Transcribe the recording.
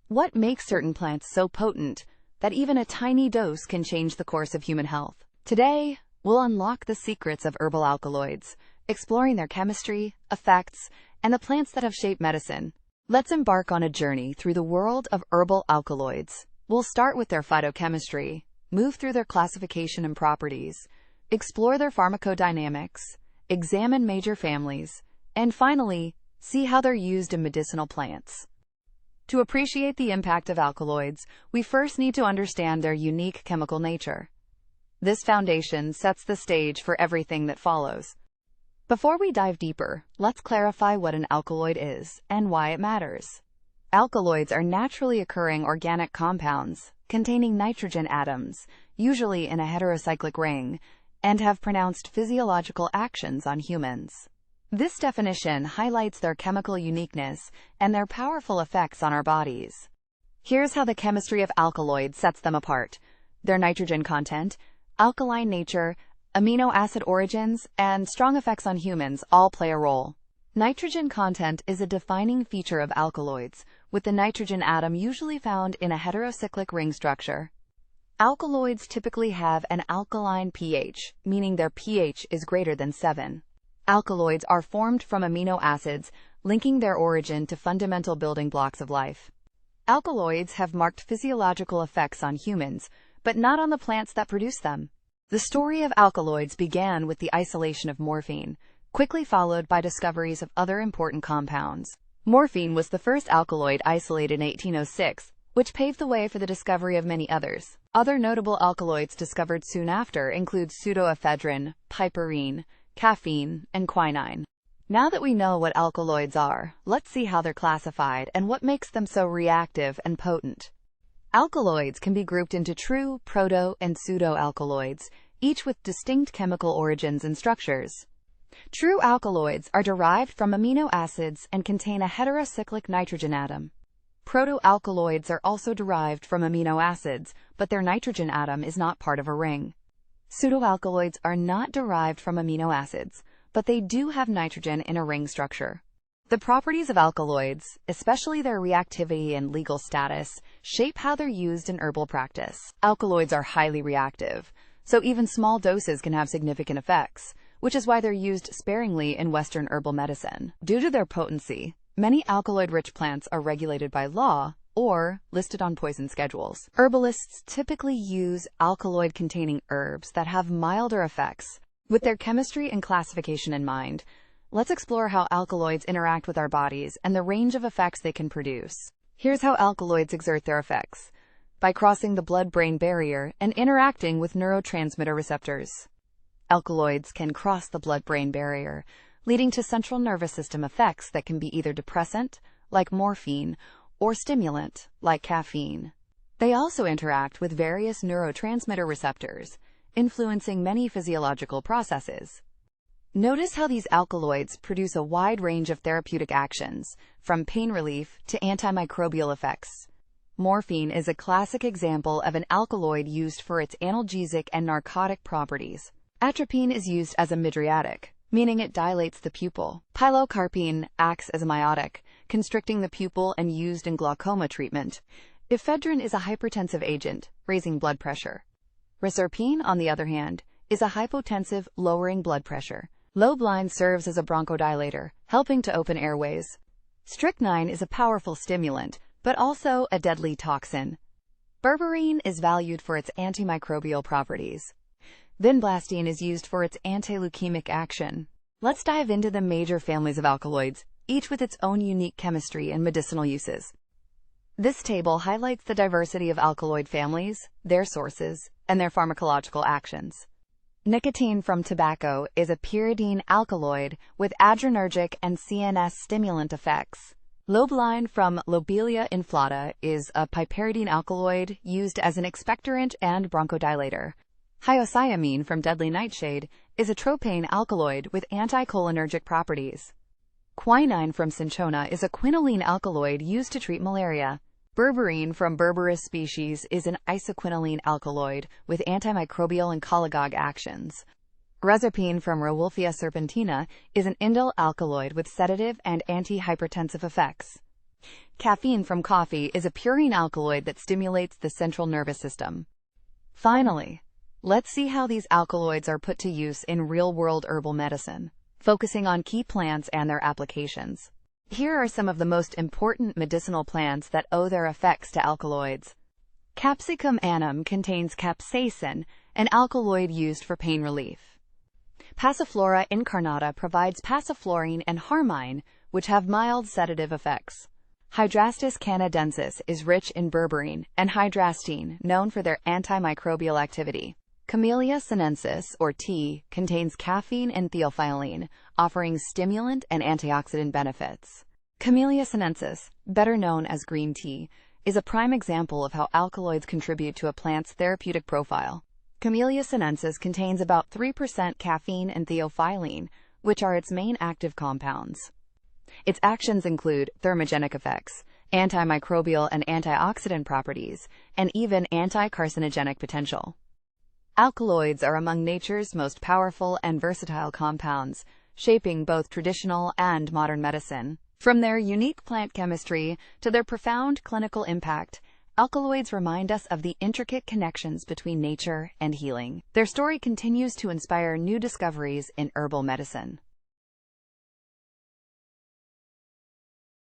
What makes certain plants so potent that even a tiny dose can change the course of human health? Today, we'll unlock the secrets of herbal alkaloids, exploring their chemistry, effects, and the plants that have shaped medicine. Let's embark on a journey through the world of herbal alkaloids. We'll start with their phytochemistry, move through their classification and properties, explore their pharmacodynamics, examine major families, and finally, see how they're used in medicinal plants. To appreciate the impact of alkaloids, we first need to understand their unique chemical nature. This foundation sets the stage for everything that follows. Before we dive deeper, let's clarify what an alkaloid is and why it matters. Alkaloids are naturally occurring organic compounds containing nitrogen atoms, usually in a heterocyclic ring, and have pronounced physiological actions on humans. This definition highlights their chemical uniqueness and their powerful effects on our bodies. Here's how the chemistry of alkaloids sets them apart. Their nitrogen content, alkaline nature, amino acid origins, and strong effects on humans all play a role. Nitrogen content is a defining feature of alkaloids, with the nitrogen atom usually found in a heterocyclic ring structure. Alkaloids typically have an alkaline pH, meaning their pH is greater than 7. Alkaloids are formed from amino acids, linking their origin to fundamental building blocks of life. Alkaloids have marked physiological effects on humans, but not on the plants that produce them. The story of alkaloids began with the isolation of morphine, quickly followed by discoveries of other important compounds. Morphine was the first alkaloid isolated in 1806, which paved the way for the discovery of many others. Other notable alkaloids discovered soon after include pseudoephedrine, piperine, caffeine, and quinine. Now that we know what alkaloids are, let's see how they're classified and what makes them so reactive and potent. Alkaloids can be grouped into true, proto, and pseudo-alkaloids, each with distinct chemical origins and structures. True alkaloids are derived from amino acids and contain a heterocyclic nitrogen atom. Proto-alkaloids are also derived from amino acids, but their nitrogen atom is not part of a ring. Pseudoalkaloids are not derived from amino acids, but they do have nitrogen in a ring structure. The properties of alkaloids, especially their reactivity and legal status, shape how they're used in herbal practice. Alkaloids are highly reactive, so even small doses can have significant effects, which is why they're used sparingly in Western herbal medicine. Due to their potency, many alkaloid-rich plants are regulated by law or listed on poison schedules. Herbalists typically use alkaloid-containing herbs that have milder effects. With their chemistry and classification in mind, let's explore how alkaloids interact with our bodies and the range of effects they can produce. Here's how alkaloids exert their effects: by crossing the blood-brain barrier and interacting with neurotransmitter receptors. Alkaloids can cross the blood-brain barrier, leading to central nervous system effects that can be either depressant, like morphine, or stimulant, like caffeine. They also interact with various neurotransmitter receptors, influencing many physiological processes. Notice how these alkaloids produce a wide range of therapeutic actions, from pain relief to antimicrobial effects. Morphine is a classic example of an alkaloid used for its analgesic and narcotic properties. Atropine is used as a mydriatic, meaning it dilates the pupil. Pilocarpine acts as a miotic, constricting the pupil and used in glaucoma treatment. Ephedrine is a hypertensive agent, raising blood pressure. Reserpine, on the other hand, is a hypotensive, lowering blood pressure. Lobeline serves as a bronchodilator, helping to open airways. Strychnine is a powerful stimulant, but also a deadly toxin. Berberine is valued for its antimicrobial properties. Vinblastine is used for its anti-leukemic action. Let's dive into the major families of alkaloids, each with its own unique chemistry and medicinal uses. This table highlights the diversity of alkaloid families, their sources, and their pharmacological actions. Nicotine from tobacco is a pyridine alkaloid with adrenergic and CNS stimulant effects. Lobeline from Lobelia inflata is a piperidine alkaloid used as an expectorant and bronchodilator. Hyoscyamine from deadly nightshade is a tropane alkaloid with anticholinergic properties. Quinine from cinchona is a quinoline alkaloid used to treat malaria. Berberine from Berberis species is an isoquinoline alkaloid with antimicrobial and cholagogue actions. Reserpine from Rauwolfia serpentina is an indole alkaloid with sedative and antihypertensive effects. Caffeine from coffee is a purine alkaloid that stimulates the central nervous system. Finally, let's see how these alkaloids are put to use in real-world herbal medicine, focusing on key plants and their applications. Here are some of the most important medicinal plants that owe their effects to alkaloids. Capsicum annuum contains capsaicin, an alkaloid used for pain relief. Passiflora incarnata provides passiflorine and harmine, which have mild sedative effects. Hydrastis canadensis is rich in berberine and hydrastine, known for their antimicrobial activity. Camellia sinensis, or tea, contains caffeine and theophylline, offering stimulant and antioxidant benefits. Camellia sinensis, better known as green tea, is a prime example of how alkaloids contribute to a plant's therapeutic profile. Camellia sinensis contains about 3% caffeine and theophylline, which are its main active compounds. Its actions include thermogenic effects, antimicrobial and antioxidant properties, and even anti-carcinogenic potential. Alkaloids are among nature's most powerful and versatile compounds, shaping both traditional and modern medicine. From their unique plant chemistry to their profound clinical impact, alkaloids remind us of the intricate connections between nature and healing. Their story continues to inspire new discoveries in herbal medicine.